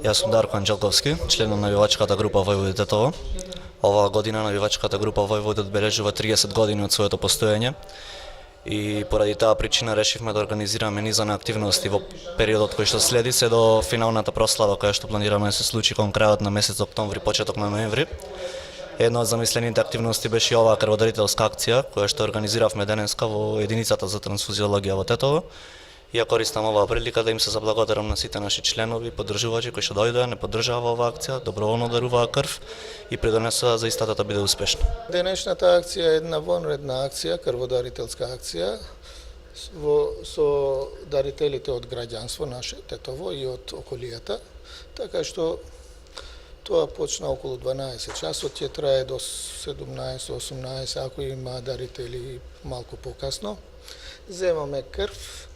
Јас сум Дарко Анđелковски, член на навивачката група Војводи Тетово. Оваа година навивачката група Војводи одбележува 30 години од своето постоење и поради таа причина решивме да организираме низа на активности во периодот кој што следи се до финалната прослава која што планираме да се случи кон крајот на месец октомври, почеток на ноември. Една од замислените активности беше и оваа крводарителска акција која што организиравме денеска во единицата за трансфузиологија во Тетово. Ја користам оваа прилика да им се заблагодарам на сите наши членови и поддржувачи кои што дојдоа, не поддржаа оваа акција, доброволно даруваа крв и придонесоа за истата да биде успешна. Денешната акција е една вонредна акција, крводарителска акција со дарителите од граѓанство наше Тетово и од околијата, така што тоа почна околу 12 часот, ќе трае до 17-18, ако има дарители малку покасно. Земаме крв,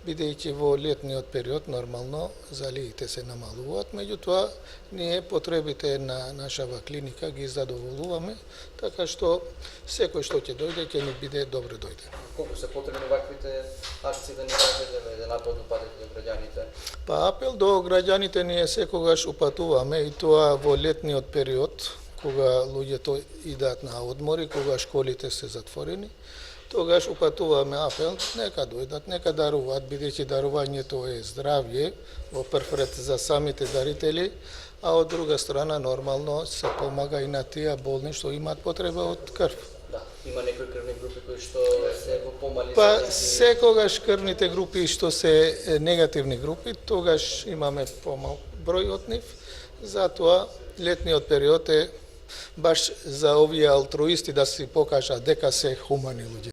бидејќи во летниот период нормално залиите се намалуваат, меѓутоа ние потребите на нашава клиника ги задоволуваме, така што секој што ќе дојде ќе ни биде добро дојде. Колку се потребни ваквите акции да ни кажете, еден апел да упатите до граѓаните? Па апел до граѓаните ние секогаш упатуваме и тоа во летниот период, кога луѓето идат на одмори, кога школите се затворени. Тогаш упатуваме апел, нека дојдат, нека даруваат, бидејќи дарувањето е здравје, во прв ред за самите дарители, а од друга страна нормално се помага и на тие болни што имаат потреба од крв. Да, има некои крвни групи кои што се во помали. Па секогаш крвните групи што се негативни групи, тогаш имаме помал број од нив, затоа летниот период е баш за овие алтруисти да си покажат дека се хумани луѓе.